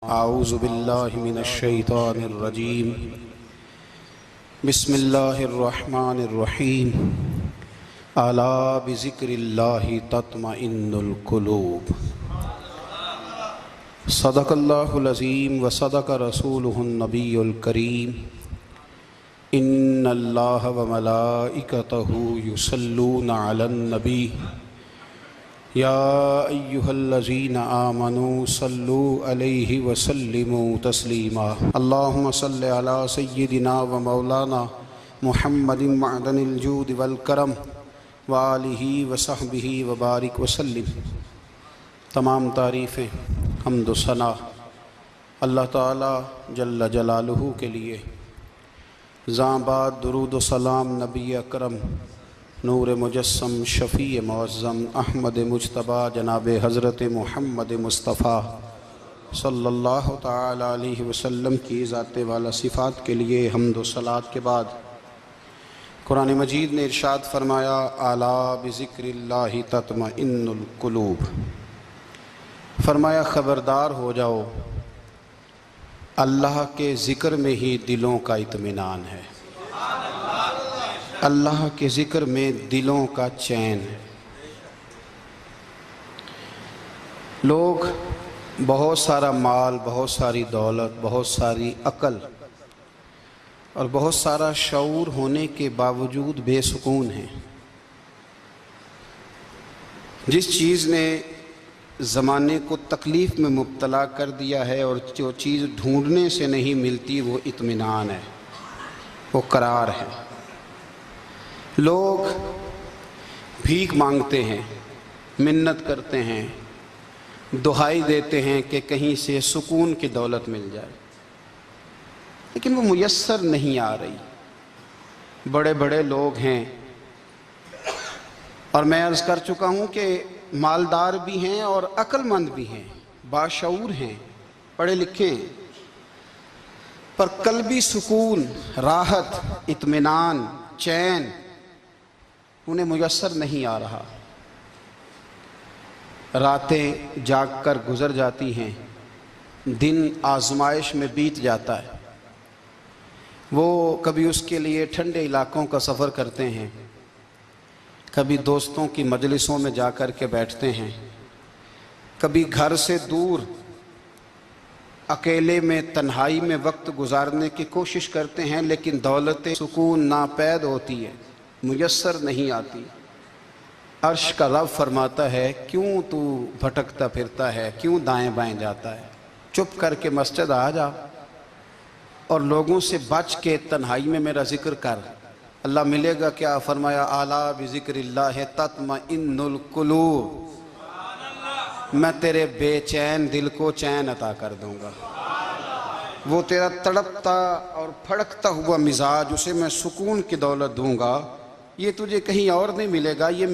اعوذ باللہ من الشیطان الرجیم بسم اللہ الرحمن الرحیم الا بذکر اللہ تطمئن القلوب صدق اللہ العظیم وصدق رسولہ النبی الکریم ان اللہ وملائکتہ یصلون علی النبی یا ایہا الذین آمنوا صلوا علیہ وسلموا تسلیما اللہم صل علی سیدنا و مولانا محمد معدن الجود والکرم وآلہ وصحبہ وبارک وسلم۔ تمام تعریفیں حمد و ثنا اللہ تعالی جل جلالہ کے لیے۔ زاں بعد درود و سلام نبی اکرم نور مجسم شفیع معظم احمد مجتبی جناب حضرت محمد مصطفیٰ صلی اللہ تعالی علیہ وسلم کی ذات والا صفات کے لیے حمد و صلات کے بعد قرآن مجید نے ارشاد فرمایا الا بذکر اللہ تطمئن القلوب، فرمایا خبردار ہو جاؤ اللہ کے ذکر میں ہی دلوں کا اطمینان ہے، اللہ کے ذکر میں دلوں کا چین ہے۔ لوگ بہت سارا مال، بہت ساری دولت، بہت ساری عقل اور بہت سارا شعور ہونے کے باوجود بے سکون ہیں۔ جس چیز نے زمانے کو تکلیف میں مبتلا کر دیا ہے اور جو چیز ڈھونڈنے سے نہیں ملتی وہ اطمینان ہے، وہ قرار ہے۔ لوگ بھیک مانگتے ہیں، منت کرتے ہیں، دہائی دیتے ہیں کہ کہیں سے سکون کی دولت مل جائے، لیکن وہ میسر نہیں آ رہی۔ بڑے بڑے لوگ ہیں اور میں عرض کر چکا ہوں کہ مالدار بھی ہیں اور عقل مند بھی ہیں، باشعور ہیں، پڑھے لکھے ہیں، پر قلبی سکون، راحت، اطمینان، چین انہیں میسر نہیں آ رہا۔ راتیں جاگ کر گزر جاتی ہیں، دن آزمائش میں بیت جاتا ہے۔ وہ کبھی اس کے لیے ٹھنڈے علاقوں کا سفر کرتے ہیں، کبھی دوستوں کی مجلسوں میں جا کر کے بیٹھتے ہیں، کبھی گھر سے دور اکیلے میں تنہائی میں وقت گزارنے کی کوشش کرتے ہیں، لیکن دولت سکون ناپید ہوتی ہے، میسر نہیں آتی۔ عرش کا رب فرماتا ہے کیوں تو بھٹکتا پھرتا ہے، کیوں دائیں بائیں جاتا ہے، چپ کر کے مسجد آ جا اور لوگوں سے بچ کے تنہائی میں میرا ذکر کر۔ اللہ ملے گا کیا؟ فرمایا اعلیٰ بذکر اللہ تطمئن القلوب، میں تیرے بے چین دل کو چین عطا کر دوں گا۔ وہ تیرا تڑپتا اور پھڑکتا ہوا مزاج، اسے میں سکون کی دولت دوں گا۔ یہ تجھے کہیں اور نہیں ملے گا، یہ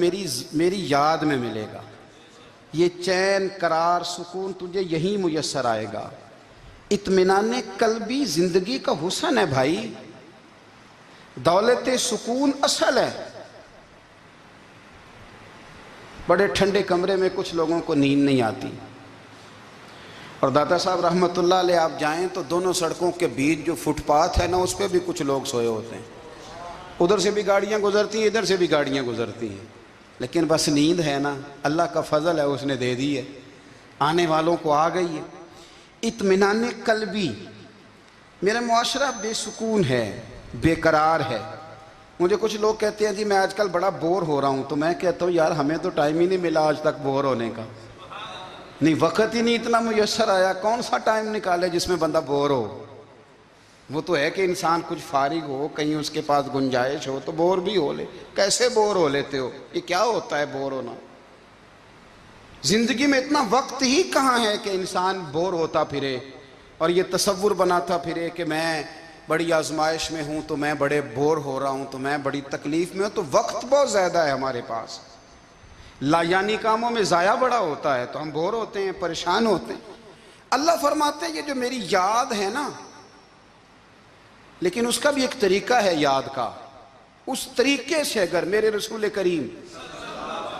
میری یاد میں ملے گا۔ یہ چین، قرار، سکون تجھے یہیں میسر آئے گا۔ اطمینان قلبی زندگی کا حسن ہے بھائی، دولت سکون اصل ہے۔ بڑے ٹھنڈے کمرے میں کچھ لوگوں کو نیند نہیں آتی، اور داتا صاحب رحمۃ اللہ علیہ آپ جائیں تو دونوں سڑکوں کے بیچ جو فٹ پاتھ ہے نا، اس پہ بھی کچھ لوگ سوئے ہوتے ہیں۔ ادھر سے بھی گاڑیاں گزرتی ہیں، ادھر سے بھی گاڑیاں گزرتی ہیں، لیکن بس نیند ہے نا، اللہ کا فضل ہے، اس نے دے دی ہے، آنے والوں کو آ گئی ہے۔ اطمینان قلبی، میرا معاشرہ بے سکون ہے، بے قرار ہے۔ مجھے کچھ لوگ کہتے ہیں جی میں آج کل بڑا بور ہو رہا ہوں، تو میں کہتا ہوں یار ہمیں تو ٹائم ہی نہیں ملا آج تک بور ہونے کا، نہیں وقت ہی نہیں اتنا میسر آیا، کون سا ٹائم نکالے جس میں بندہ بور ہو؟ وہ تو ہے کہ انسان کچھ فارغ ہو، کہیں اس کے پاس گنجائش ہو تو بور بھی ہو لے۔ کیسے بور ہو لیتے ہو؟ یہ کیا ہوتا ہے بور ہونا؟ زندگی میں اتنا وقت ہی کہاں ہے کہ انسان بور ہوتا پھرے اور یہ تصور بناتا پھرے کہ میں بڑی آزمائش میں ہوں، تو میں بڑے بور ہو رہا ہوں، تو میں بڑی تکلیف میں ہوں۔ تو وقت بہت زیادہ ہے ہمارے پاس، لایانی کاموں میں ضائع بڑا ہوتا ہے، تو ہم بور ہوتے ہیں، پریشان ہوتے ہیں۔ اللہ فرماتے ہیں یہ جو میری یاد ہے نا، لیکن اس کا بھی ایک طریقہ ہے یاد کا، اس طریقے سے اگر میرے رسول کریم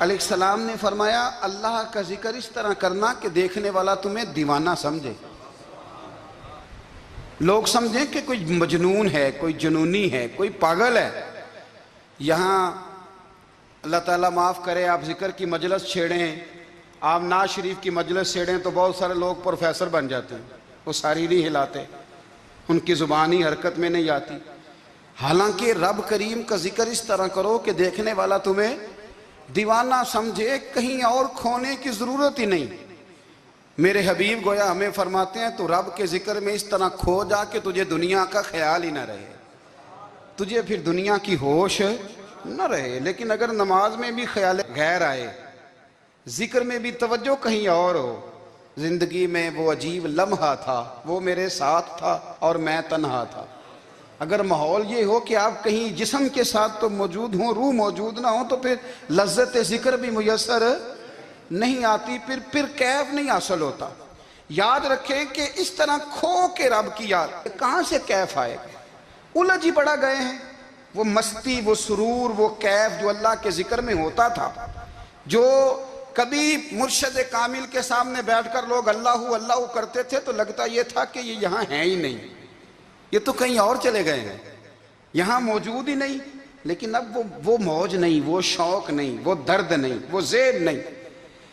علیہ السلام نے فرمایا اللہ کا ذکر اس طرح کرنا کہ دیکھنے والا تمہیں دیوانہ سمجھے۔ لوگ سمجھیں کہ کوئی مجنون ہے، کوئی جنونی ہے، کوئی پاگل ہے۔ یہاں اللہ تعالیٰ معاف کرے، آپ ذکر کی مجلس چھیڑیں، آپ نعت شریف کی مجلس چھیڑیں تو بہت سارے لوگ پروفیسر بن جاتے ہیں، وہ ساری نہیں ہلاتے، ان کی زبان ہی حرکت میں نہیں آتی۔ حالانکہ رب کریم کا ذکر اس طرح کرو کہ دیکھنے والا تمہیں دیوانہ سمجھے، کہیں اور کھونے کی ضرورت ہی نہیں۔ میرے حبیب گویا ہمیں فرماتے ہیں تو رب کے ذکر میں اس طرح کھو جا کہ تجھے دنیا کا خیال ہی نہ رہے، تجھے پھر دنیا کی ہوش نہ رہے۔ لیکن اگر نماز میں بھی خیال غیر آئے، ذکر میں بھی توجہ کہیں اور ہو، زندگی میں وہ عجیب لمحہ تھا، وہ میرے ساتھ تھا اور میں تنہا تھا۔ اگر ماحول یہ ہو کہ آپ کہیں جسم کے ساتھ تو موجود ہوں، روح موجود نہ ہو، تو پھر لذت ذکر بھی میسر نہیں آتی، پھر کیف نہیں حاصل ہوتا۔ یاد رکھیں کہ اس طرح کھو کے رب کی یاد کہاں سے کیف آئے گا؟ الجھ ہی بڑا گئے ہیں۔ وہ مستی، وہ سرور، وہ کیف جو اللہ کے ذکر میں ہوتا تھا، جو کبھی مرشد کامل کے سامنے بیٹھ کر لوگ اللہ اللہ کرتے تھے تو لگتا یہ تھا کہ یہ یہاں ہیں ہی نہیں، یہ تو کہیں اور چلے گئے ہیں، یہاں موجود ہی نہیں۔ لیکن اب وہ موج نہیں، وہ شوق نہیں، وہ درد نہیں، وہ زیب نہیں۔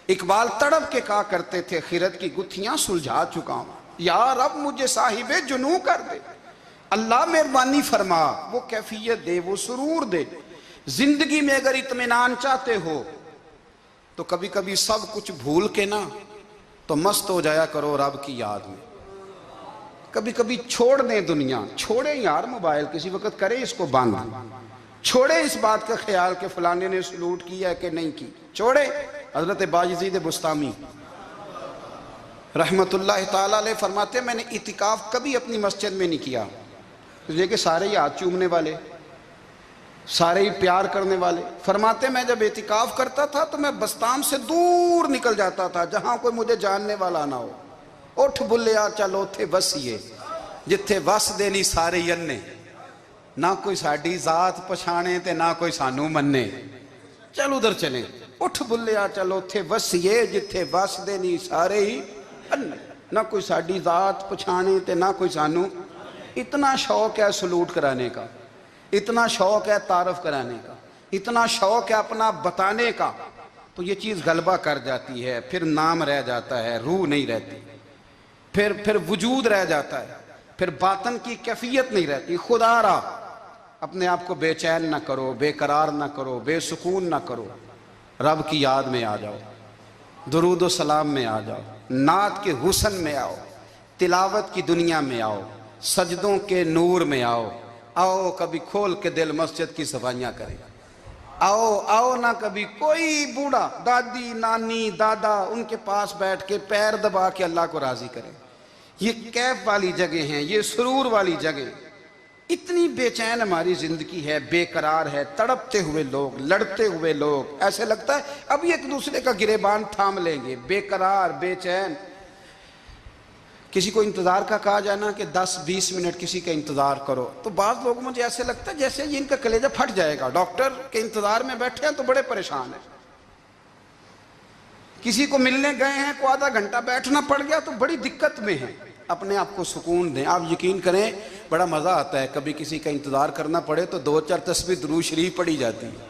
اقبال تڑپ کے کہا کرتے تھے، خیرت کی گتھیاں سلجھا چکا ہوں، یا رب مجھے صاحب جنوں کر دے، اللہ مہربانی فرما، وہ کیفیت دے، وہ سرور دے۔ زندگی میں اگر اطمینان چاہتے ہو تو کبھی کبھی سب کچھ بھول کے نا تو مست ہو جایا کرو رب کی یاد میں۔ کبھی کبھی چھوڑ دیں دنیا، چھوڑیں یار موبائل، کسی وقت کریں اس کو بند، چھوڑیں اس بات کا خیال کہ فلانے نے سلوٹ کیا ہے کہ نہیں کی، چھوڑیں۔ حضرت باجزید بستامی رحمت اللہ تعالیٰ علیہ فرماتے ہیں میں نے اعتکاف کبھی اپنی مسجد میں نہیں کیا، اس لیے کہ سارے ہی ہاتھ چومنے والے، سارے ہی پیار کرنے والے۔ فرماتے میں جب اعتکاف کرتا تھا تو میں بستام سے دور نکل جاتا تھا جہاں کوئی مجھے جاننے والا نہ ہو۔ اٹھ بلیا چل اوتھے وسیے جتھے وس دینی سارے یننے، نہ کوئی ساڈی ذات پچھانے تے نہ کوئی سانو مننے، چل ادھر چلیں۔ اٹھ بلیا چل اوتھے وسیے جتھے وس دینی سارے ہی اننے، نہ کوئی ساڈی ذات پچھانے تے نہ کوئی سانو۔ اتنا شوق ہے سلوٹ کرانے کا، اتنا شوق ہے تعارف کرانے کا، اتنا شوق ہے اپنا بتانے کا، تو یہ چیز غلبہ کر جاتی ہے، پھر نام رہ جاتا ہے، روح نہیں رہتی، پھر وجود رہ جاتا ہے، پھر باطن کی کیفیت نہیں رہتی۔ خدا را اپنے آپ کو بے چین نہ کرو، بے قرار نہ کرو، بے سکون نہ کرو، رب کی یاد میں آ جاؤ، درود و سلام میں آ جاؤ، نعت کے حسن میں آؤ، تلاوت کی دنیا میں آؤ، سجدوں کے نور میں آؤ، آؤ کبھی کھول کے دل مسجد کی صفائیاں کریں، آؤ نہ کبھی کوئی بوڑھا، دادی، نانی، دادا، ان کے پاس بیٹھ کے پیر دبا کے اللہ کو راضی کریں۔ یہ کیف والی جگہ ہیں، یہ سرور والی جگہ۔ اتنی بے چین ہماری زندگی ہے، بے قرار ہے، تڑپتے ہوئے لوگ، لڑتے ہوئے لوگ، ایسے لگتا ہے ابھی ایک دوسرے کا گریبان تھام لیں گے، بے قرار، بے چین۔ کسی کو انتظار کا کہا جائے نا کہ 10-20 منٹ کسی کا انتظار کرو تو بعض لوگ مجھے ایسے لگتا ہے جیسے یہ ان کا کلیجہ پھٹ جائے گا، ڈاکٹر کے انتظار میں بیٹھے ہیں تو بڑے پریشان ہیں۔ کسی کو ملنے گئے ہیں کو آدھا گھنٹہ بیٹھنا پڑ گیا تو بڑی دقت میں ہیں۔ اپنے آپ کو سکون دیں۔ آپ یقین کریں بڑا مزہ آتا ہے، کبھی کسی کا انتظار کرنا پڑے تو 2-4 تسبیح درود شریف پڑھی جاتی ہے،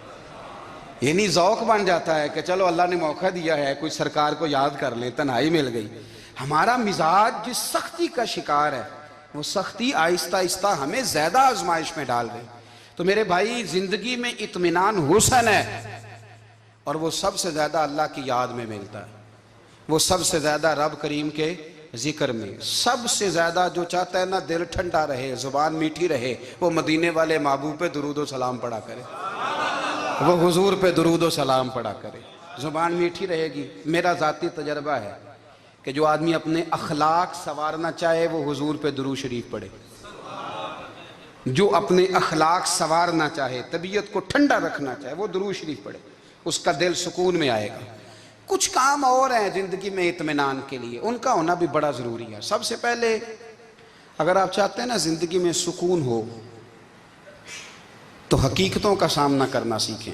یعنی ذوق بن جاتا ہے کہ چلو اللہ نے موقع دیا ہے، کوئی سرکار کو یاد کر لیں، تنہائی مل گئی۔ ہمارا مزاج جس سختی کا شکار ہے، وہ سختی آہستہ آہستہ ہمیں زیادہ آزمائش میں ڈال گئی۔ تو میرے بھائی زندگی میں اطمینان حسن ہے، اور وہ سب سے زیادہ اللہ کی یاد میں ملتا ہے، وہ سب سے زیادہ رب کریم کے ذکر میں، سب سے زیادہ جو چاہتا ہے نا دل ٹھنڈا رہے، زبان میٹھی رہے، وہ مدینے والے محبوب پہ درود و سلام پڑھا کرے، وہ حضور پہ درود و سلام پڑھا کرے، زبان میٹھی رہے گی۔ میرا ذاتی تجربہ ہے کہ جو آدمی اپنے اخلاق سنوارنا چاہے وہ حضور پہ درود شریف پڑھے، جو اپنے اخلاق سنوارنا چاہے، طبیعت کو ٹھنڈا رکھنا چاہے، وہ درود شریف پڑھے، اس کا دل سکون میں آئے گا۔ کچھ کام اور ہیں زندگی میں اطمینان کے لیے، ان کا ہونا بھی بڑا ضروری ہے۔ سب سے پہلے اگر آپ چاہتے ہیں نا زندگی میں سکون ہو تو حقیقتوں کا سامنا کرنا سیکھیں،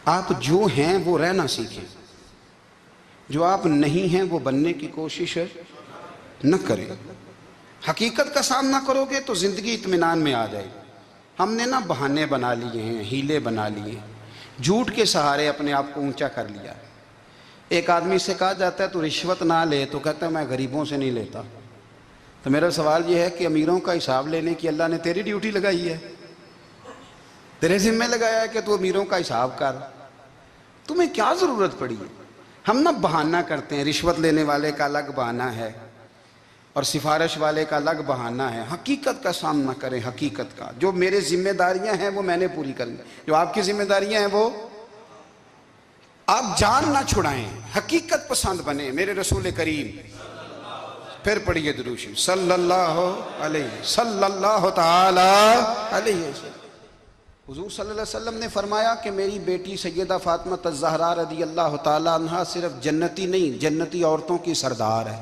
آپ جو ہیں وہ رہنا سیکھیں، جو آپ نہیں ہیں وہ بننے کی کوشش نہ کریں۔ حقیقت کا سامنا کرو گے تو زندگی اطمینان میں آ جائے گی۔ ہم نے نا بہانے بنا لیے ہیں، ہیلے بنا لیے ہیں، جھوٹ کے سہارے اپنے آپ کو اونچا کر لیا۔ ایک آدمی سے کہا جاتا ہے تو رشوت نہ لے، تو کہتا ہے میں غریبوں سے نہیں لیتا۔ تو میرا سوال یہ ہے کہ امیروں کا حساب لینے کی اللہ نے تیری ڈیوٹی لگائی ہے، تیرے ذمہ لگایا ہے کہ تو امیروں کا حساب کر، تمہیں کیا ضرورت پڑی ہے؟ ہم نا بہانہ کرتے ہیں، رشوت لینے والے کا الگ بہانہ ہے اور سفارش والے کا الگ بہانہ ہے۔ حقیقت کا سامنا کریں، حقیقت کا۔ جو میرے ذمہ داریاں ہیں وہ میں نے پوری کرنی، جو آپ کی ذمہ داریاں ہیں وہ آپ جان نہ چھڑائیں، حقیقت پسند بنیں۔ میرے رسول کریم، پھر پڑھیے درود شریف، صلی اللہ تعالی علیہ وسلم۔ حضور صلی اللہ علیہ وسلم نے فرمایا کہ میری بیٹی سیدہ فاطمہ الزہرا رضی اللہ تعالی عنہا صرف جنتی نہیں، جنتی عورتوں کی سردار ہے۔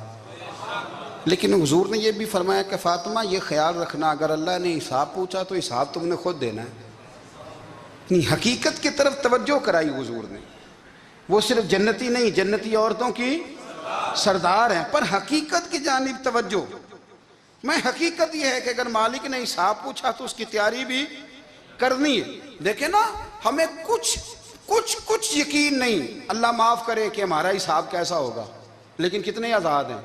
لیکن حضور نے یہ بھی فرمایا کہ فاطمہ یہ خیال رکھنا، اگر اللہ نے حساب پوچھا تو حساب تم نے خود دینا ہے۔ حقیقت کی طرف توجہ کرائی حضور نے، وہ صرف جنتی نہیں، جنتی عورتوں کی سردار ہیں، پر حقیقت کی جانب توجہ۔ میں حقیقت یہ ہے کہ اگر مالک نے حساب پوچھا تو اس کی تیاری بھی کرنی ہے۔ دیکھیں نا، ہمیں کچھ یقین نہیں، اللہ معاف کرے کہ ہمارا حساب کیسا ہوگا، لیکن کتنے آزاد ہیں۔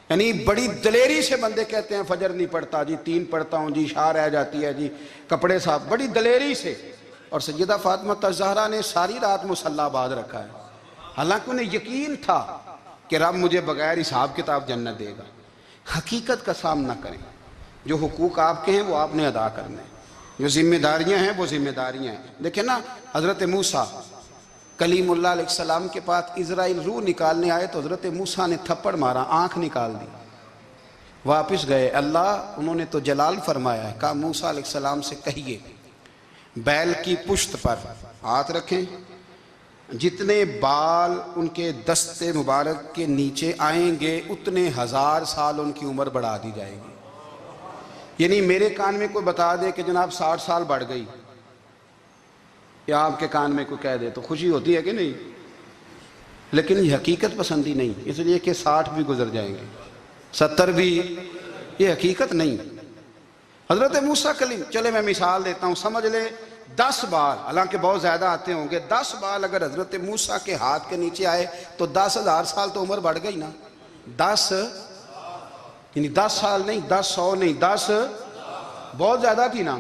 یعنی بڑی دلیری سے بندے کہتے ہیں فجر نہیں پڑھتا جی، 3 پڑھتا ہوں جی، شاہ رہ جاتی ہے جی، کپڑے صاف، بڑی دلیری سے۔ اور سیدہ فاطمہ الزہرا نے ساری رات مصلی باز رکھا ہے، حالانکہ انہیں یقین تھا کہ رب مجھے بغیر حساب کتاب جنت دے گا۔ حقیقت کا سامنا کریں، جو حقوق آپ کے ہیں وہ آپ نے ادا کرنے ہیں، جو ذمہ داریاں ہیں وہ ذمہ داریاں ہیں۔ دیکھیں نا، حضرت موسیٰ کلیم اللہ علیہ السلام کے پاس اسرائیل روح نکالنے آئے تو حضرت موسیٰ نے تھپڑ مارا، آنکھ نکال دی، واپس گئے۔ اللہ انہوں نے تو جلال فرمایا ہے، کہا موسیٰ علیہ السلام سے کہیے بیل کی پشت پر ہاتھ رکھیں، جتنے بال ان کے دستے مبارک کے نیچے آئیں گے اتنے 1000 سال ان کی عمر بڑھا دی جائے گی۔ یعنی میرے کان میں کوئی بتا دے کہ جناب 60 سال بڑھ گئی، یا آپ کے کان میں کوئی کہہ دے تو خوشی ہوتی ہے کہ نہیں؟ لیکن یہ حقیقت پسندی نہیں، اس لیے کہ 60 بھی گزر جائیں گے، 70 بھی، یہ حقیقت نہیں۔ حضرت موسیٰ کلیم، چلے میں مثال دیتا ہوں، سمجھ لے 10 بال، حالانکہ بہت زیادہ آتے ہوں گے، 10 بال اگر حضرت موسیٰ کے ہاتھ کے نیچے آئے تو 10,000 سال تو عمر بڑھ گئی نا۔ 10 یعنی 10 سال نہیں، 10 نہیں، 10 بہت زیادہ تھی نا۔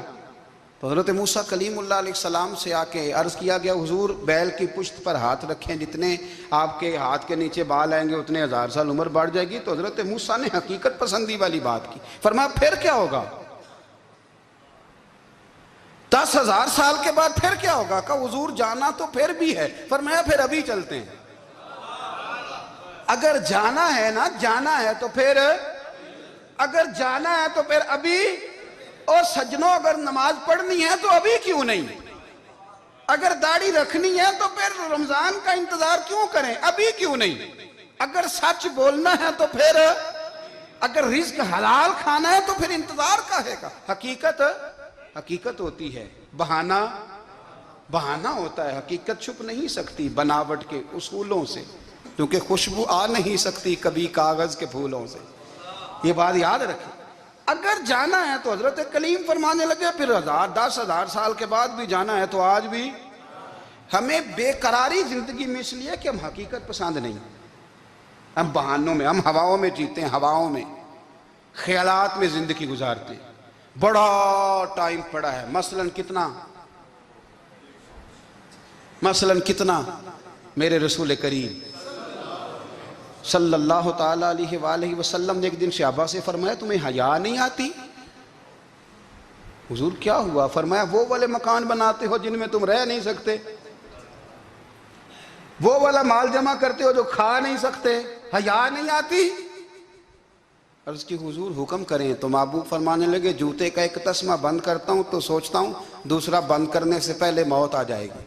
تو حضرت موسیٰ کلیم اللہ علیہ السلام سے آ کے عرض کیا گیا، حضور بیل کی پشت پر ہاتھ رکھیں، جتنے آپ کے ہاتھ کے نیچے بال آئیں گے اتنے 1000 سال عمر بڑھ جائے گی۔ تو حضرت موسیٰ نے حقیقت پسندی والی بات کی، فرمایا پھر کیا ہوگا؟ 10,000 سال کے بعد پھر کیا ہوگا؟ کہا حضور جانا تو پھر بھی ہے، فرمایا پھر ابھی چلتے ہیں۔ اگر جانا ہے نا، جانا ہے تو پھر، اگر جانا ہے تو پھر ابھی۔ اور سجنوں، اگر نماز پڑھنی ہے تو ابھی کیوں نہیں؟ اگر داڑھی رکھنی ہے تو پھر رمضان کا انتظار کیوں کریں، ابھی کیوں نہیں؟ اگر سچ بولنا ہے تو پھر، اگر رزق حلال کھانا ہے تو پھر انتظار کاہے کا؟ حقیقت ہوتی ہے، بہانہ ہوتا ہے، حقیقت چھپ نہیں سکتی بناوٹ کے اصولوں سے، کیونکہ خوشبو آ نہیں سکتی کبھی کاغذ کے پھولوں سے۔ یہ بات یاد رکھیں، اگر جانا ہے تو حضرت کلیم فرمانے لگے پھر 10,000 سال کے بعد بھی جانا ہے تو آج بھی۔ ہمیں بے قراری زندگی میں اس لیے کہ ہم حقیقت پسند نہیں، ہم بہانوں میں، ہم ہواؤں میں جیتے ہیں، ہواؤں میں، خیالات میں زندگی گزارتے ہیں۔ بڑا ٹائم پڑا ہے، مثلاً کتنا میرے رسول کریم صلی اللہ تعالیٰ علیہ وآلہ وسلم نے ایک دن صحابہ سے فرمایا تمہیں حیا نہیں آتی؟ حضور کیا ہوا؟ فرمایا وہ والے مکان بناتے ہو جن میں تم رہ نہیں سکتے، وہ والا مال جمع کرتے ہو جو کھا نہیں سکتے، حیا نہیں آتی؟ عرض کی حضور حکم کریں تو محبوب فرمانے لگے جوتے کا ایک تسمہ بند کرتا ہوں تو سوچتا ہوں دوسرا بند کرنے سے پہلے موت آ جائے گی،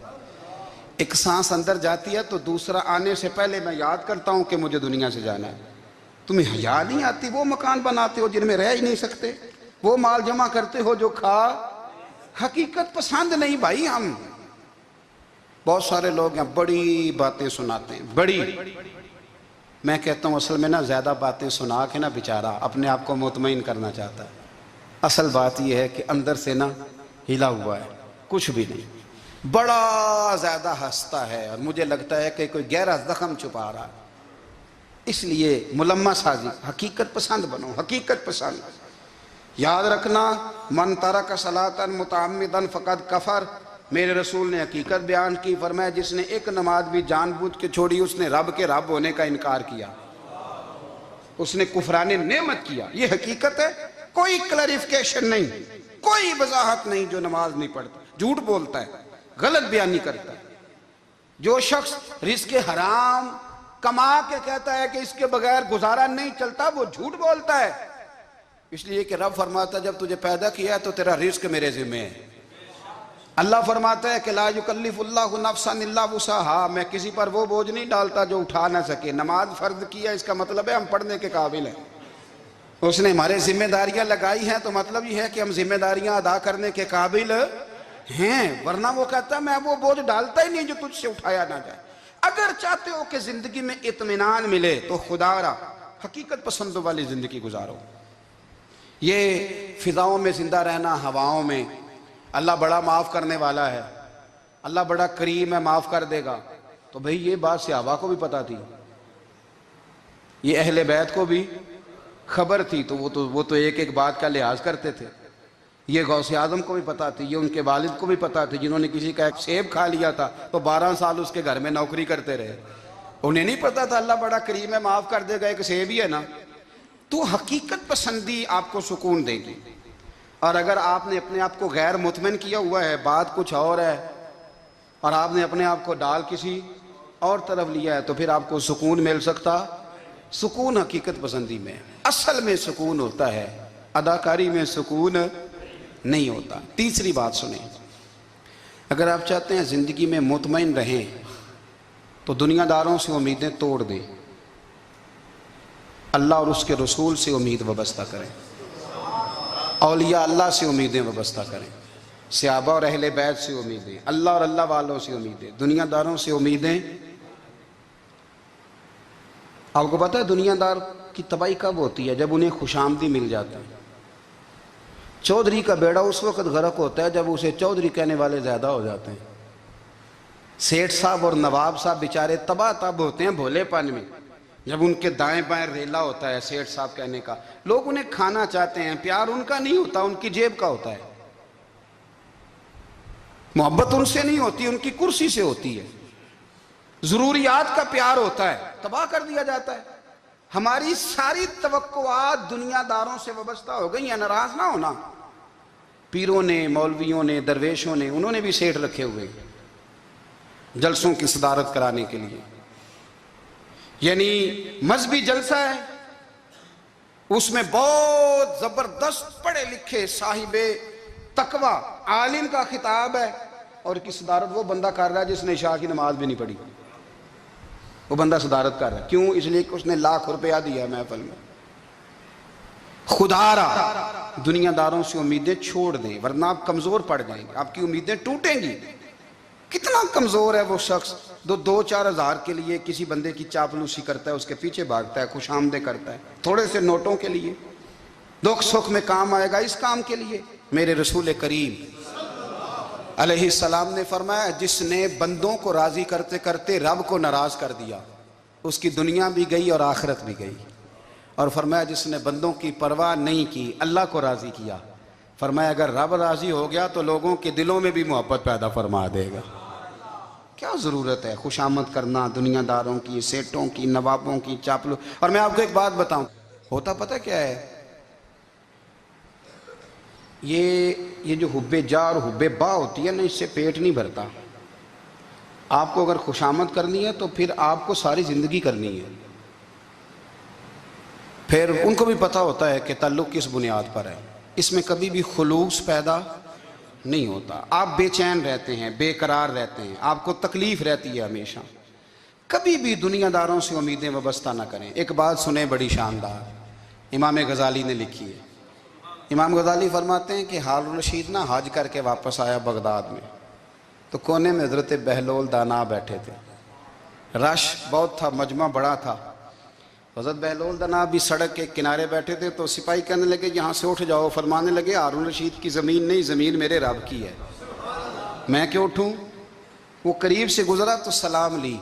ایک سانس اندر جاتی ہے تو دوسرا آنے سے پہلے میں یاد کرتا ہوں کہ مجھے دنیا سے جانا ہے۔ تمہیں حیا نہیں آتی؟ وہ مکان بناتے ہو جن میں رہ ہی نہیں سکتے، وہ مال جمع کرتے ہو جو کھا، حقیقت پسند نہیں بھائی ہم۔ بہت سارے لوگ ہیں بڑی باتیں سناتے ہیں، بڑی، میں کہتا ہوں اصل میں نا زیادہ باتیں سنا کے نا بیچارہ اپنے آپ کو مطمئن کرنا چاہتا ہے. اصل بات یہ ہے کہ اندر سے نا ہلا ہوا ہے، کچھ بھی نہیں، بڑا زیادہ ہنستا ہے اور مجھے لگتا ہے کہ کوئی گہرا زخم چھپا رہا ہے. اس لیے ملمہ سازی، حقیقت پسند بنو، حقیقت پسند. یاد رکھنا، من ترک صلاۃ متعمدا فقد کفر. میرے رسول نے حقیقت بیان کی، فرمایا جس نے ایک نماز بھی جان بوجھ کے چھوڑی اس نے رب کے رب ہونے کا انکار کیا، اس نے کفران نعمت کیا. یہ حقیقت ہے، کوئی کلیریفیکیشن نہیں، کوئی وضاحت نہیں. جو نماز نہیں پڑھتا جھوٹ بولتا ہے، غلط بیانی کرتا ہے. جو شخص رزق حرام کما کے کہتا ہے کہ اس کے بغیر گزارا نہیں چلتا، وہ جھوٹ بولتا ہے. اس لیے کہ رب فرماتا ہے جب تجھے پیدا کیا ہے تو تیرا رزق میرے ذمہ ہے. اللہ فرماتا ہے کہ لا یکلف اللہ نفسا الا وسعہا، میں کسی پر وہ بوجھ نہیں ڈالتا جو اٹھا نہ سکے. نماز فرض کیا، اس کا مطلب ہے ہم پڑھنے کے قابل ہیں. اس نے ہمارے ذمہ داریاں لگائی ہیں تو مطلب یہ ہے کہ ہم ذمہ داریاں ادا کرنے کے قابل ہیں، ورنہ وہ کہتا ہے میں وہ بوجھ ڈالتا ہی نہیں جو تجھ سے اٹھایا نہ جائے. اگر چاہتے ہو کہ زندگی میں اطمینان ملے تو خدا را حقیقت پسندوں والی زندگی گزارو. یہ فضاؤں میں زندہ رہنا، ہواؤں میں، اللہ بڑا معاف کرنے والا ہے، اللہ بڑا کریم ہے، معاف کر دے گا. تو بھئی یہ بات صحابہ کو بھی پتا تھی، یہ اہل بیت کو بھی خبر تھی، تو وہ تو ایک ایک بات کا لحاظ کرتے تھے. یہ غوث اعظم کو بھی پتا تھی، یہ ان کے والد کو بھی پتا تھی جنہوں نے کسی کا ایک سیب کھا لیا تھا تو 12 سال اس کے گھر میں نوکری کرتے رہے. انہیں نہیں پتا تھا اللہ بڑا کریم ہے، معاف کر دے گا، ایک سیب ہی ہے نا. تو حقیقت پسندی آپ کو سکون دے گی. اور اگر آپ نے اپنے آپ کو غیر مطمئن کیا ہوا ہے، بات کچھ اور ہے، اور آپ نے اپنے آپ کو ڈال کسی اور طرف لیا ہے، تو پھر آپ کو سکون مل سکتا؟ سکون حقیقت پسندی میں، اصل میں سکون ہوتا ہے، اداکاری میں سکون نہیں ہوتا. تیسری بات سنیں، اگر آپ چاہتے ہیں زندگی میں مطمئن رہیں تو دنیا داروں سے امیدیں توڑ دیں، اللہ اور اس کے رسول سے امید وابستہ کریں، اولیاء اللہ سے امیدیں وابستہ کریں، صحابہ اور اہل بیت سے امیدیں، اللہ اور اللہ والوں سے امیدیں، دنیا داروں سے امیدیں. آپ کو پتہ ہے دنیا دار کی تباہی کب ہوتی ہے؟ جب انہیں خوش آمدی مل جاتا ہے. چودھری کا بیڑا اس وقت غرق ہوتا ہے جب اسے چودھری کہنے والے زیادہ ہو جاتے ہیں. سیٹھ صاحب اور نواب صاحب بیچارے تباہ تب ہوتے ہیں بھولے پن میں، جب ان کے دائیں بائیں ریلا ہوتا ہے سیٹھ صاحب کہنے کا. لوگ انہیں کھانا چاہتے ہیں، پیار ان کا نہیں ہوتا، ان کی جیب کا ہوتا ہے. محبت ان سے نہیں ہوتی، ان کی کرسی سے ہوتی ہے. ضروریات کا پیار ہوتا ہے، تباہ کر دیا جاتا ہے. ہماری ساری توقعات دنیا داروں سے وابستہ ہو گئی ہیں. ناراض نہ ہونا، پیروں نے، مولویوں نے، درویشوں نے، انہوں نے بھی سیٹ رکھے ہوئے جلسوں کی صدارت کرانے کے لیے. یعنی مذہبی جلسہ ہے، اس میں بہت زبردست پڑھے لکھے صاحب تقوی عالم کا خطاب ہے، اور کی صدارت وہ بندہ کر رہا ہے جس نے عشاء کی نماز بھی نہیں پڑھی. وہ بندہ صدارت کر رہا ہے، کیوں؟ اس لیے کہ اس نے لاکھ روپیہ دیا محفل میں. خدا را دنیا داروں سے امیدیں چھوڑ دیں ورنہ آپ کمزور پڑ جائیں گے، آپ کی امیدیں ٹوٹیں گی. کتنا کمزور ہے وہ شخص دو چار ہزار کے لیے کسی بندے کی چاپلوسی کرتا ہے، اس کے پیچھے بھاگتا ہے، خوش آمدیں کرتا ہے تھوڑے سے نوٹوں کے لیے. دکھ سکھ میں کام آئے گا اس کام کے لیے. میرے رسول کریم علیہ السلام نے فرمایا جس نے بندوں کو راضی کرتے کرتے رب کو ناراض کر دیا، اس کی دنیا بھی گئی اور آخرت بھی گئی. اور فرمایا جس نے بندوں کی پرواہ نہیں کی، اللہ کو راضی کیا، فرمایا اگر رب راضی ہو گیا تو لوگوں کے دلوں میں بھی محبت پیدا فرما دے گا. کیا ضرورت ہے خوش آمد کرنا دنیا داروں کی، سیٹوں کی، نوابوں کی، چاپلو. اور میں آپ کو ایک بات بتاؤں، ہوتا پتہ کیا ہے؟ یہ جو حب جا اور حب با ہوتی ہے نا، اس سے پیٹ نہیں بھرتا. آپ کو اگر خوش آمد کرنی ہے تو پھر آپ کو ساری زندگی کرنی ہے. پھر ان کو بھی پتہ ہوتا ہے کہ تعلق کس بنیاد پر ہے، اس میں کبھی بھی خلوص پیدا نہیں ہوتا. آپ بے چین رہتے ہیں، بے قرار رہتے ہیں، آپ کو تکلیف رہتی ہے ہمیشہ. کبھی بھی دنیا داروں سے امیدیں وابستہ نہ کریں. ایک بات سنیں بڑی شاندار، امام غزالی نے لکھی ہے. امام غزالی فرماتے ہیں کہ ہارون الرشید نہ حج کر کے واپس آیا بغداد میں، تو کونے میں حضرت بہلول دانا بیٹھے تھے. رش بہت تھا، مجمع بڑا تھا. حضرت بہلول دنا بھی سڑک کے کنارے بیٹھے تھے تو سپاہی کہنے لگے یہاں سے اٹھ جاؤ، فرمانے لگے ہارون رشید کی زمین نہیں، زمین میرے رب کی ہے، میں کیوں اٹھوں؟ وہ قریب سے گزرا تو سلام لی،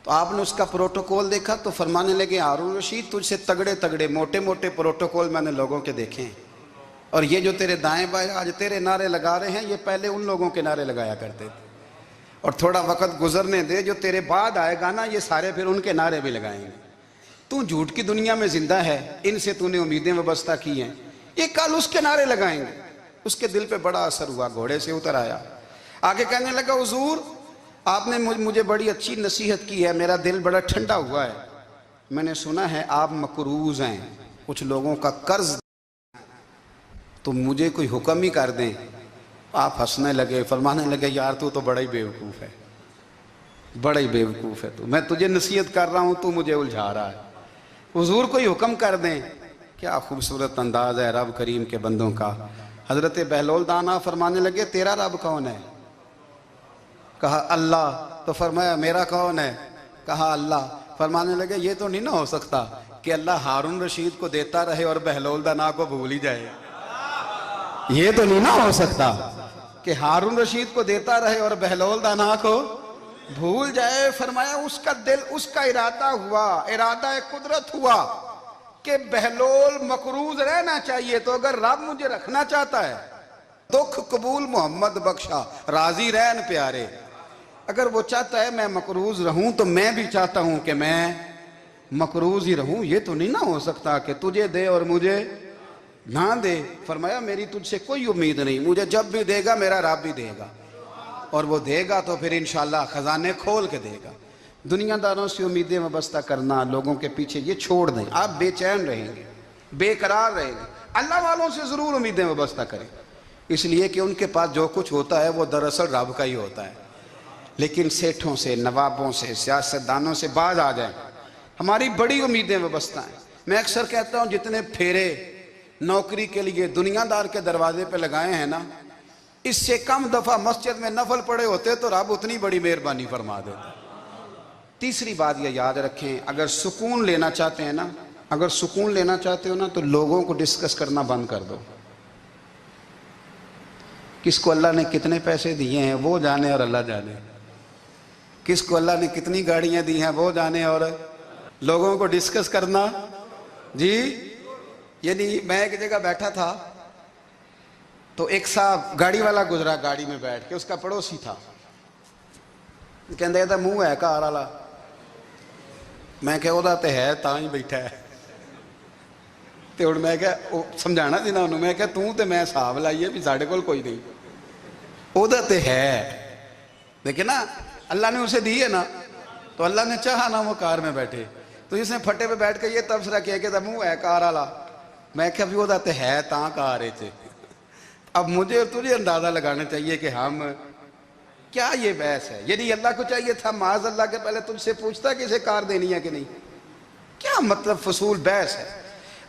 تو آپ نے اس کا پروٹوکول دیکھا تو فرمانے لگے ہارون رشید تجھ سے تگڑے تگڑے موٹے موٹے پروٹوکول میں نے لوگوں کے دیکھے ہیں، اور یہ جو تیرے دائیں بائیں آج تیرے نعرے لگا رہے ہیں یہ پہلے ان لوگوں کے نعرے لگایا کرتے تھے، اور تھوڑا وقت گزرنے دے، جو تیرے بعد آئے گا نا یہ سارے پھر ان کے نعرے بھی لگائیں گے۔ تو جھوٹ کی دنیا میں زندہ ہے، ان سے تو نے امیدیں وابستہ کی ہیں، یہ کل اس کے نعرے لگائیں گے۔ اس کے دل پہ بڑا اثر ہوا، گھوڑے سے اتر آیا، آگے کہنے لگا حضور آپ نے مجھے بڑی اچھی نصیحت کی ہے، میرا دل بڑا ٹھنڈا ہوا ہے، میں نے سنا ہے آپ مقروض ہیں، کچھ لوگوں کا قرض، تو مجھے کوئی حکم ہی کر دیں۔ آپ ہنسنے لگے، فرمانے لگے یار تو بڑا ہی بیوقوف ہے، بڑا ہی بیوقوف ہے تو، میں تجھے نصیحت کر رہا ہوں تو مجھے الجھا رہا ہے، حضور کوئی حکم کر دیں۔ کیا خوبصورت انداز ہے رب کریم کے بندوں کا۔ حضرت بہلول دانا فرمانے لگے تیرا رب کون ہے؟ کہا اللہ، تو فرمایا میرا کون ہے؟ کہا اللہ۔ فرمانے لگے یہ تو نہیں نہ ہو سکتا کہ اللہ ہارون رشید کو دیتا رہے اور بہلول دانا کو بھول ہی جائے، یہ تو نہیں نہ ہو سکتا کہ ہارون رشید کو دیتا رہے اور بہلول دانا کو بھول جائے۔ فرمایا اس کا دل، اس کا ارادہ ہوا، ارادہ قدرت ہوا کہ بہلول مقروض رہنا چاہیے، تو اگر رب مجھے رکھنا چاہتا ہے، دکھ قبول محمد بخشا راضی رہن پیارے، اگر وہ چاہتا ہے میں مقروض رہوں تو میں بھی چاہتا ہوں کہ میں مقروض ہی رہوں، یہ تو نہیں نہ ہو سکتا کہ تجھے دے اور مجھے نہ دے۔ فرمایا میری تجھ سے کوئی امید نہیں، مجھے جب بھی دے گا میرا رب بھی دے گا، اور وہ دے گا تو پھر انشاءاللہ خزانے کھول کے دے گا۔ دنیا داروں سے امیدیں وابستہ کرنا، لوگوں کے پیچھے، یہ چھوڑ دیں، آپ بے چین رہیں گے، بے قرار رہیں گے۔ اللہ والوں سے ضرور امیدیں وابستہ کریں، اس لیے کہ ان کے پاس جو کچھ ہوتا ہے وہ دراصل رب کا ہی ہوتا ہے۔ لیکن سیٹھوں سے، نوابوں سے، سیاستدانوں سے باز آ جائیں، ہماری بڑی امیدیں وابستہ ہیں۔ میں اکثر کہتا ہوں جتنے پھیرے نوکری کے لیے دنیا دار کے دروازے پہ لگائے ہیں نا، اس سے کم دفعہ مسجد میں نفل پڑے ہوتے تو رب اتنی بڑی مہربانی فرما دیتا۔ تیسری بات یہ یاد رکھیں، اگر سکون لینا چاہتے ہیں نا، اگر سکون لینا چاہتے ہو نا تو لوگوں کو ڈسکس کرنا بند کر دو۔ کس کو اللہ نے کتنے پیسے دیے ہیں وہ جانے اور اللہ جانے، کس کو اللہ نے کتنی گاڑیاں دی ہیں وہ جانے، اور لوگوں کو ڈسکس کرنا جی۔ یعنی میں ایک جگہ بیٹھا تھا تو ایک صاحب گاڑی والا گزرا، گاڑی میں بیٹھ کے، اس کا پڑوسی تھا، کہندے تھا منہ ہے کار والا، میں کہ وہ تے ہے تاں ہی بیٹھا ہے، تے ہن میں کہ سمجھانا سی نا انہوں، میں کہ توں تے میں حساب لائیے بھی ساڈے کول کوئی نہیں، وہ تے ہے، لیکن نا اللہ نے اسے دی ہے نا، تو اللہ نے چاہا نا وہ کار میں بیٹھے، تو اس نے پھٹے پہ بیٹھ کے یہ تبصرہ کیا کہ منہ ہے کار والا، میں کہ ابھی وہ تے ہے تاں کار ہے۔ اب مجھے اور تجھے اندازہ لگانا چاہیے کہ ہم کیا یہ بحث ہے، یعنی اللہ کو چاہیے تھا معاذ اللہ کے پہلے تجھ سے پوچھتا کہ اسے کار دینی ہے کہ نہیں، کیا مطلب فضول بحث ہے۔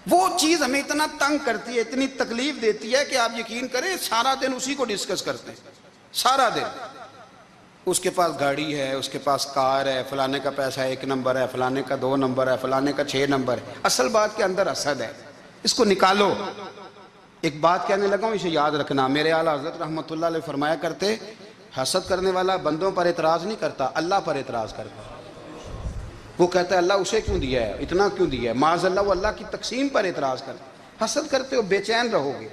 وہ چیز ہمیں اتنا تنگ کرتی ہے، اتنی تکلیف دیتی ہے کہ آپ یقین کریں سارا دن اسی کو ڈسکس کرتے ہیں، سارا دن۔ اس کے پاس گاڑی ہے، اس کے پاس کار ہے، فلانے کا پیسہ 1 نمبر ہے، فلانے کا 2 نمبر ہے، فلانے کا 6 نمبر ہے، اصل بات کے اندر حسد ہے، اس کو نکالو۔ ایک بات کہنے لگا ہوں، اسے یاد رکھنا، میرے اعلیٰ حضرت رحمۃ اللہ علیہ فرمایا کرتے، حسد کرنے والا بندوں پر اعتراض نہیں کرتا، اللہ پر اعتراض کرتا۔ وہ کہتا ہے اللہ اسے کیوں دیا ہے، اتنا کیوں دیا ہے، معاذ اللہ وہ اللہ کی تقسیم پر اعتراض کرتا۔ حسد کرتے ہو بے چین رہو گے،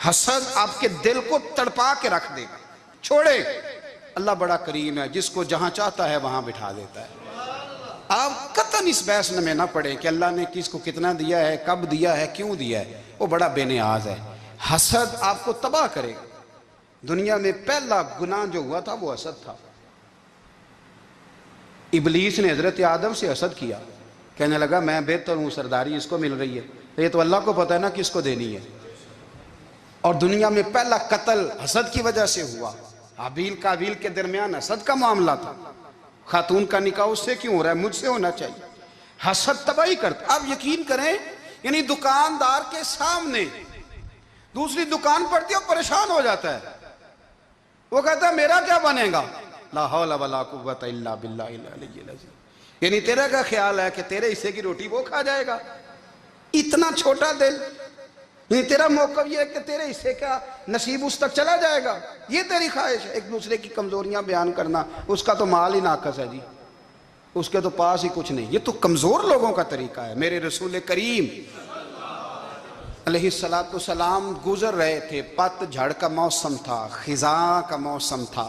حسد آپ کے دل کو تڑپا کے رکھ دے گا، چھوڑے۔ اللہ بڑا کریم ہے، جس کو جہاں چاہتا ہے وہاں بٹھا دیتا ہے۔ آپ قطعاً اس بحث میں نہ پڑیں کہ اللہ نے کس کو کتنا دیا ہے، کب دیا ہے، کیوں دیا ہے، وہ بڑا بے نیاز ہے۔ حسد آپ کو تباہ کرے گا۔ دنیا میں پہلا گناہ جو ہوا تھا وہ حسد تھا۔ ابلیس نے حضرت آدم سے حسد کیا، کہنے لگا میں بہتر ہوں، سرداری اس کو مل رہی ہے، یہ تو اللہ کو پتہ ہے نا کس کو دینی ہے۔ اور دنیا میں پہلا قتل حسد کی وجہ سے ہوا، حابیل قابیل کے درمیان حسد کا معاملہ تھا، خاتون کا نکاح اس سے کیوں ہو رہا ہے، مجھ سے ہونا چاہیے۔ حسد تباہی کرتا۔ آپ یقین کریں، یعنی دکاندار کے سامنے دوسری دکان پڑتی ہے اور پریشان ہو جاتا ہے، وہ کہتا ہے میرا کیا بنے گا، لا حول ولا قوت الا باللہ العلی العظیم۔ یعنی تیرا کیا خیال ہے کہ تیرے حصے کی روٹی وہ کھا جائے گا؟ اتنا چھوٹا دل، یعنی تیرا موقف یہ ہے کہ تیرے حصے کا نصیب اس تک چلا جائے گا، یہ تیری خواہش ہے؟ ایک دوسرے کی کمزوریاں بیان کرنا، اس کا تو مال ہی ناقص ہے جی، اس کے تو پاس ہی کچھ نہیں، یہ تو کمزور لوگوں کا طریقہ ہے۔ میرے رسول کریم علیہ السلام گزر رہے تھے، پت جھڑ کا موسم تھا، خزاں کا موسم تھا،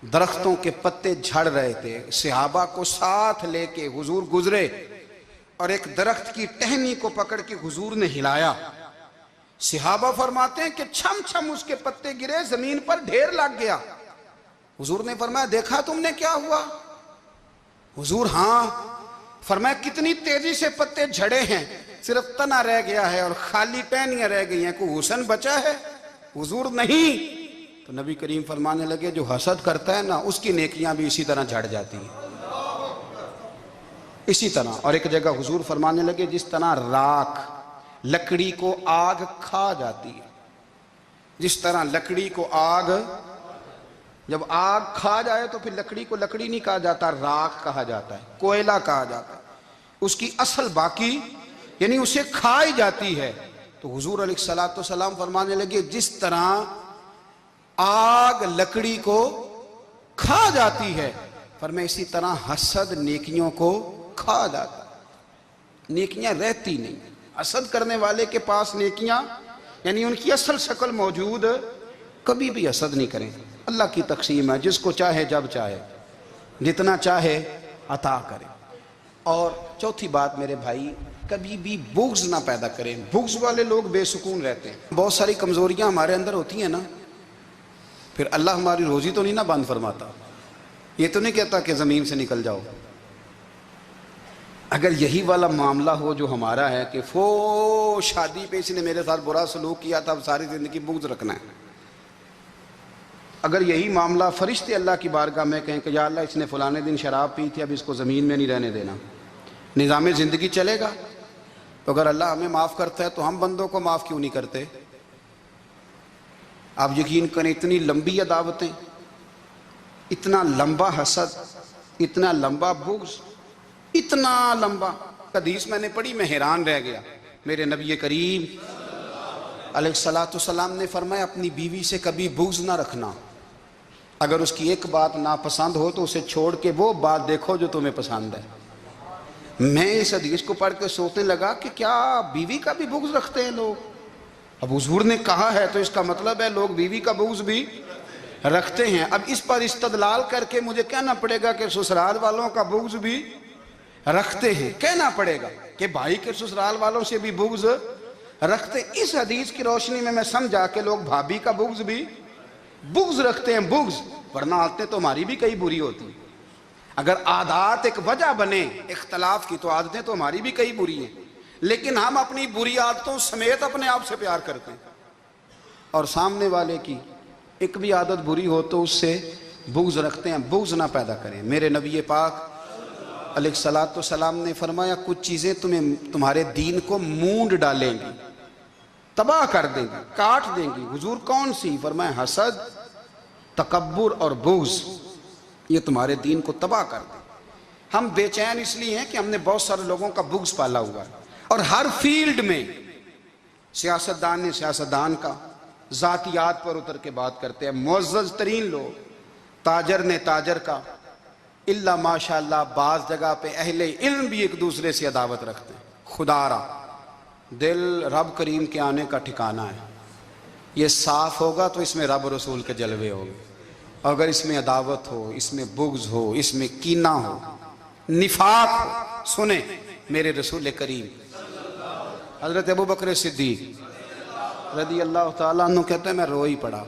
درختوں کے پتے جھڑ رہے تھے، صحابہ کو ساتھ لے کے حضور گزرے اور ایک درخت کی ٹہنی کو پکڑ کے حضور نے ہلایا۔ صحابہ فرماتے ہیں کہ چھم چھم اس کے پتے گرے، زمین پر ڈھیر لگ گیا۔ حضور نے فرمایا دیکھا تم نے کیا ہوا؟ حضور ہاں۔ فرمایا کتنی تیزی سے پتے جھڑے ہیں، صرف تنا رہ گیا ہے اور خالی ٹہنیاں رہ گئی ہیں، کوئی حسن بچا ہے؟ حضور نہیں۔ تو نبی کریم فرمانے لگے جو حسد کرتا ہے نا، اس کی نیکیاں بھی اسی طرح جھڑ جاتی ہیں، اسی طرح۔ اور ایک جگہ حضور فرمانے لگے جس طرح راکھ لکڑی کو آگ کھا جاتی ہے، جس طرح لکڑی کو آگ، جب آگ کھا جائے تو پھر لکڑی کو لکڑی نہیں کہا جاتا، راکھ کہا جاتا ہے، کوئلہ کہا جاتا ہے، اس کی اصل باقی یعنی اسے کھائی جاتی ہے۔ تو حضور علیہ السلام فرمانے لگے جس طرح آگ لکڑی کو کھا جاتی ہے، فرمایا اسی طرح حسد نیکیوں کو کھا جاتا ہے، نیکیاں رہتی نہیں۔ حسد کرنے والے کے پاس نیکیاں یعنی ان کی اصل شکل موجود، کبھی بھی حسد نہیں کریں۔ اللہ کی تقسیم ہے، جس کو چاہے جب چاہے جتنا چاہے عطا کرے۔ اور چوتھی بات میرے بھائی، کبھی بھی بغض نہ پیدا کریں۔ بغض والے لوگ بے سکون رہتے ہیں۔ بہت ساری کمزوریاں ہمارے اندر ہوتی ہیں نا، پھر اللہ ہماری روزی تو نہیں نہ بند فرماتا، یہ تو نہیں کہتا کہ زمین سے نکل جاؤ۔ اگر یہی والا معاملہ ہو جو ہمارا ہے کہ شادی پہ اس نے میرے ساتھ برا سلوک کیا تھا، اب ساری زندگی بغض رکھنا ہے، اگر یہی معاملہ فرشتے اللہ کی بارگاہ میں کہیں کہ یا اللہ اس نے فلانے دن شراب پی تھی، اب اس کو زمین میں نہیں رہنے دینا، نظام زندگی چلے گا؟ تو اگر اللہ ہمیں معاف کرتا ہے تو ہم بندوں کو معاف کیوں نہیں کرتے؟ آپ یقین کریں اتنی لمبی عداوتیں، اتنا لمبا حسد، اتنا لمبا بغض، اتنا لمبا۔ حدیث میں نے پڑھی، میں حیران رہ گیا۔ میرے نبی کریم علیہ السلام نے فرمایا اپنی بیوی سے کبھی بغض نہ رکھنا، اگر اس کی ایک بات ناپسند ہو تو اسے چھوڑ کے وہ بات دیکھو جو تمہیں پسند ہے۔ میں اس حدیث کو پڑھ کے سوچنے لگا کہ کیا بیوی کا بھی بغض رکھتے ہیں لوگ؟ اب حضور نے کہا ہے تو اس کا مطلب ہے لوگ بیوی کا بغض بھی رکھتے ہیں۔ اب اس پر استدلال کر کے مجھے کہنا پڑے گا کہ سسرال والوں کا بغض بھی رکھتے ہیں، کہنا پڑے گا کہ بھائی کے سسرال والوں سے بھی بغض رکھتے۔ اس حدیث کی روشنی میں سمجھا کہ لوگ بھابھی کا بغض بھی بغض رکھتے ہیں، بغض، ورنہ عادتیں تو ہماری بھی کئی بری ہوتی ہیں۔ اگر عادات ایک وجہ بنے اختلاف کی تو عادتیں تو ہماری بھی کئی بری ہیں، لیکن ہم اپنی بری عادتوں سمیت اپنے آپ سے پیار کرتے ہیں، اور سامنے والے کی ایک بھی عادت بری ہو تو اس سے بغض رکھتے ہیں۔ بغض نہ پیدا کریں۔ میرے نبی پاک علیہ السلام نے فرمایا کچھ چیزیں تمہارے دین کو مونڈ ڈالیں گی، تباہ کر دیں گی، کاٹ دیں گی۔ حضور کون سی؟ فرمایا حسد، تکبر اور بغض، یہ تمہارے دین کو تباہ کر دیں۔ ہم بے چین اس لیے ہیں کہ ہم نے بہت سارے لوگوں کا بغض پالا ہوا ہے، اور ہر فیلڈ میں سیاستدان نے سیاستدان کا، ذاتیات پر اتر کے بات کرتے ہیں، معزز ترین لوگ، تاجر نے تاجر کا، اللہ ماشاءاللہ بعض جگہ پہ اہل علم بھی ایک دوسرے سے عداوت رکھتے ہیں۔ خدا را دل رب کریم کے آنے کا ٹھکانہ ہے، یہ صاف ہوگا تو اس میں رب رسول کے جلوے ہوں گے، اگر اس میں عداوت ہو، اس میں بغض ہو، اس میں کینہ ہو، نفاق ہو۔ سنیں میرے رسول کریم حضرت ابو بکر صدیق رضی اللہ تعالیٰ عنہ کہتے ہیں میں رو ہی پڑا۔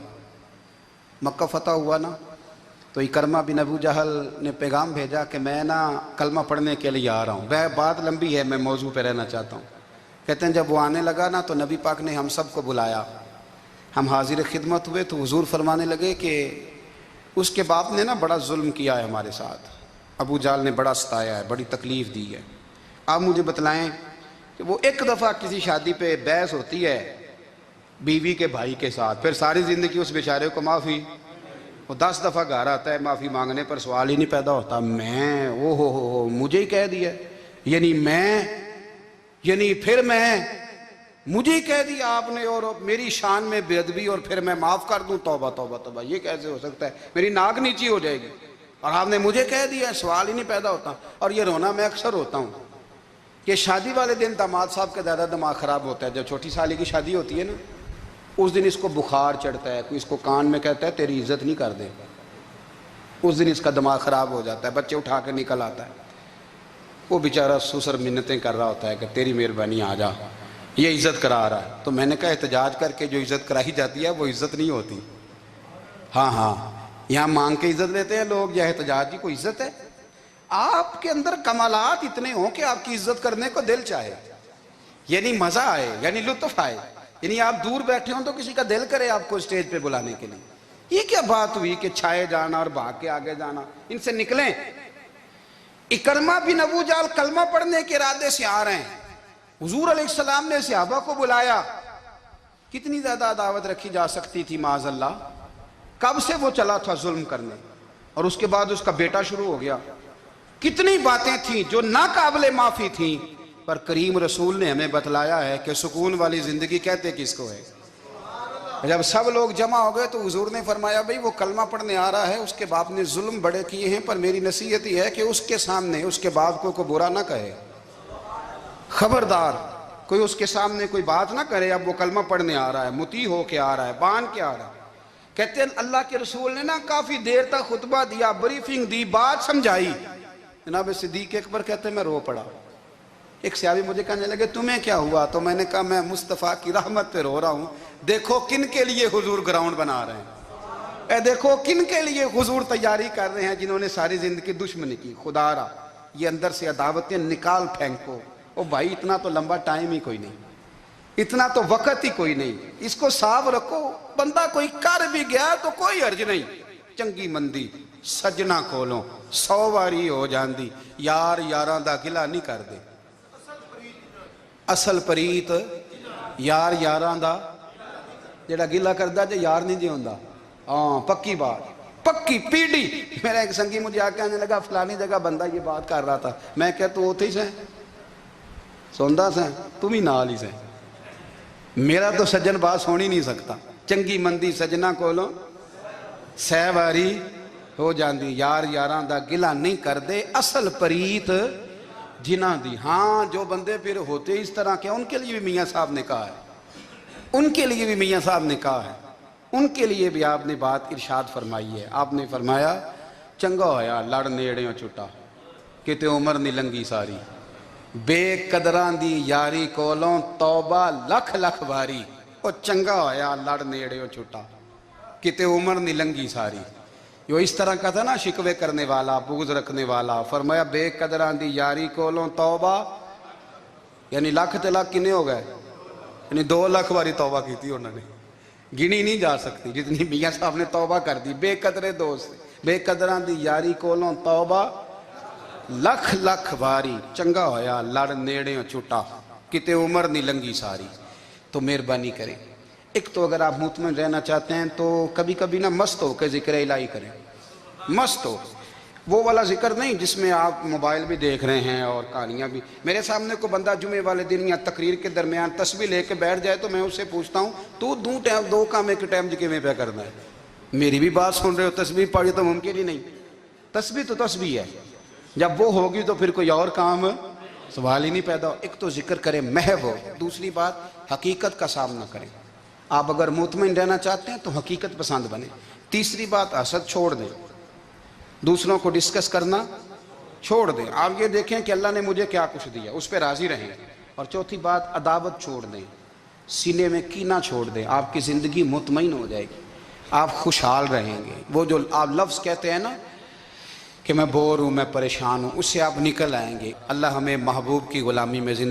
مکہ فتح ہوا نا تو اکرمہ بن ابو جہل نے پیغام بھیجا کہ میں نا کلمہ پڑھنے کے لیے آ رہا ہوں۔ بات لمبی ہے، میں موضوع پہ رہنا چاہتا ہوں۔ کہتے ہیں جب وہ آنے لگا نا تو نبی پاک نے ہم سب کو بلایا، ہم حاضر خدمت ہوئے تو حضور فرمانے لگے کہ اس کے باپ نے نا بڑا ظلم کیا ہے ہمارے ساتھ، ابو جہل نے بڑا ستایا ہے، بڑی تکلیف دی ہے۔ آپ مجھے بتلائیں کہ وہ ایک دفعہ کسی شادی پہ بحث ہوتی ہے بیوی کے بھائی کے ساتھ، پھر ساری زندگی اس بیچارے کو معافی وہ 10 دفعہ گھر آتا ہے معافی مانگنے پر سوال ہی نہیں پیدا ہوتا میں او ہو مجھے ہی کہہ دیا، یعنی پھر میں مجھے ہی کہہ دیا آپ نے اور میری شان میں بے ادبی اور پھر میں معاف کر دوں، توبہ توبہ توبہ، یہ کیسے ہو سکتا ہے؟ میری ناک نیچی ہو جائے گی اور آپ نے مجھے کہہ دیا، سوال ہی نہیں پیدا ہوتا۔ اور یہ رونا میں اکثر ہوتا ہوں کہ شادی والے دن داماد صاحب کا زیادہ دماغ خراب ہوتا ہے، جب چھوٹی سالی کی شادی ہوتی ہے نا اس دن اس کو بخار چڑھتا ہے، کوئی اس کو کان میں کہتا ہے تیری عزت نہیں کر دے، اس دن اس کا دماغ خراب ہو جاتا ہے، بچے اٹھا کے نکل آتا ہے، وہ بیچارہ سسر منتیں کر رہا ہوتا ہے کہ تیری مہربانی آ جا، یہ عزت کرا رہا ہے۔ تو میں نے کہا احتجاج کر کے جو عزت کرائی جاتی ہے وہ عزت نہیں ہوتی۔ ہاں یہاں مانگ کے عزت لیتے ہیں لوگ، یا احتجاج کی کوئی عزت ہے؟ آپ کے اندر کمالات اتنے ہوں کہ آپ کی عزت کرنے کو دل چاہے، یعنی مزہ آئے، یعنی لطف آئے، یعنی آپ دور بیٹھے ہوں تو کسی کا دل کرے آپ کو اسٹیج پہ بلانے کے لیے۔ یہ کیا بات ہوئی کہ چھائے جانا اور بھاگ کے آگے جانا؟ ان سے نکلیں۔ اکرمہ بن ابو جہل کلمہ پڑھنے کے ارادے سے آ رہے ہیں، حضور علیہ السلام نے صحابہ کو بلایا، کتنی زیادہ دعوت رکھی جا سکتی تھی معاذ اللہ؟ کب سے وہ چلا تھا ظلم کرنے، اور اس کے بعد اس کا بیٹا شروع ہو گیا، کتنی باتیں تھیں جو ناقابل معافی تھیں، پر کریم رسول نے ہمیں بتلایا ہے کہ سکون والی زندگی کہتے کس کو ہے۔ جب سب لوگ جمع ہو گئے تو حضور نے فرمایا بھئی وہ کلمہ پڑھنے آ رہا ہے، اس کے باپ نے ظلم بڑے کیے ہیں، پر میری نصیحت یہ ہے کہ اس کے سامنے اس کے باپ کو برا نہ کہے، خبردار کوئی اس کے سامنے کوئی بات نہ کرے۔ اب وہ کلمہ پڑھنے آ رہا ہے، مطیع ہو کے آ رہا ہے، بان کے آ رہا ہے۔ کہتے ہیں اللہ کے رسول نے نا کافی دیر تک خطبہ دیا، بریفنگ دی، بات سمجھائی۔ جناب صدیق اکبر کہتے ہیں میں رو پڑا۔ ایک صحابی مجھے کہنے لگے تمہیں کیا ہوا؟ تو میں نے کہا میں مصطفیٰ کی رحمت پہ رو رہا ہوں، دیکھو کن کے لیے حضور گراؤنڈ بنا رہے ہیں، اے دیکھو کن کے لیے حضور تیاری کر رہے ہیں، جنہوں نے ساری زندگی دشمنی کی۔ خدا را یہ اندر سے عداوتیں نکال پھینکو۔ او بھائی اتنا تو لمبا ٹائم ہی کوئی نہیں، اتنا تو وقت ہی کوئی نہیں، اس کو صاف رکھو۔ بندہ کوئی کر بھی گیا تو کوئی حرج نہیں، چنگی مندی سجنا کولوں 100 واری ہو جاندی، یار یاراں دا گلا نہیں کر دے، اصل پریت یار یاراں دا جڑا گلا کردا جے یار نہیں جی ہوندا۔ ہاں پکی بات، پکی پیڑی۔ میرا ایک سنگی مجھے آ کے آنے لگا فلانی جگہ بندہ یہ بات کر رہا تھا، میں کہ تو اوتھے ہی سے سوندا سے تم ہی نال ہی سے، میرا تو سجن بات سونی نہیں سکتا۔ چنگی مندی سجنا کولوں 100 واری ہو جاندی، یار یاراں دا گلا نہیں کر دے، اصل پریت جنہ دی۔ ہاں جو بندے پھر ہوتے اس طرح کے ان کے لیے بھی میاں صاحب نے کہا ہے، ان کے لیے بھی میاں صاحب نے کہا ہے، ان کے لیے بھی آپ نے بات ارشاد فرمائی ہے۔ آپ نے فرمایا چنگا ہویا لڑ نیڑیوں چھٹا، کتے عمر نہیں لنگی ساری، بے قدراں دی یاری کولوں توبہ لکھ لکھ باری۔ او چنگا ہویا لڑ نیڑیوں چھٹا، کتے عمر نہیں لنگی ساری۔ جو اس طرح کا تھا نا شکوے کرنے والا، بغض رکھنے والا، فرمایا بے قدراں دی یاری کولوں توبہ، یعنی لاکھ تے لاکھ کنے ہو گئے، یعنی 2 لاکھ باری توبہ کی تھی انہوں نے، گنی نہیں جا سکتی جتنی میاں صاحب نے توبہ کر دی۔ بے قدرے دوست، بے قدراں دی یاری کولوں توبہ لکھ لکھ باری، چنگا ہویا لڑ نیڑیوں چھٹا، کتے عمر نہیں لنگی ساری۔ تو مہربانی کریں، ایک تو اگر آپ مطمئن رہنا چاہتے ہیں تو کبھی کبھی نا مست ہو کے ذکر الہی کریں، مست ہو، وہ والا ذکر نہیں جس میں آپ موبائل بھی دیکھ رہے ہیں اور کہانیاں بھی۔ میرے سامنے کو بندہ جمعے والے دن یا تقریر کے درمیان تسبیح لے کے بیٹھ جائے تو میں اس سے پوچھتا ہوں تو دو کام ایک ٹائم جی میں پہ کرنا ہے؟ میری بھی بات سن رہے ہو، تسبیح پڑھی تو ممکن ہی نہیں۔ تسبیح تو تسبیح ہے، جب وہ ہوگی تو پھر کوئی اور کام سوال ہی نہیں پیدا ہو۔ ایک تو ذکر کریں محو ہو، دوسری بات حقیقت کا سامنا کریں۔ آپ اگر مطمئن رہنا چاہتے ہیں تو حقیقت پسند بنیں۔ تیسری بات حسد چھوڑ دیں، دوسروں کو ڈسکس کرنا چھوڑ دیں، آپ یہ دیکھیں کہ اللہ نے مجھے کیا کچھ دیا، اس پہ راضی رہیں۔ اور چوتھی بات عداوت چھوڑ دیں، سینے میں کینہ چھوڑ دیں، آپ کی زندگی مطمئن ہو جائے گی، آپ خوشحال رہیں گے۔ وہ جو آپ لفظ کہتے ہیں نا کہ میں بور ہوں، میں پریشان ہوں، اس سے آپ نکل آئیں گے۔ اللہ ہمیں محبوب کی غلامی میں زندگی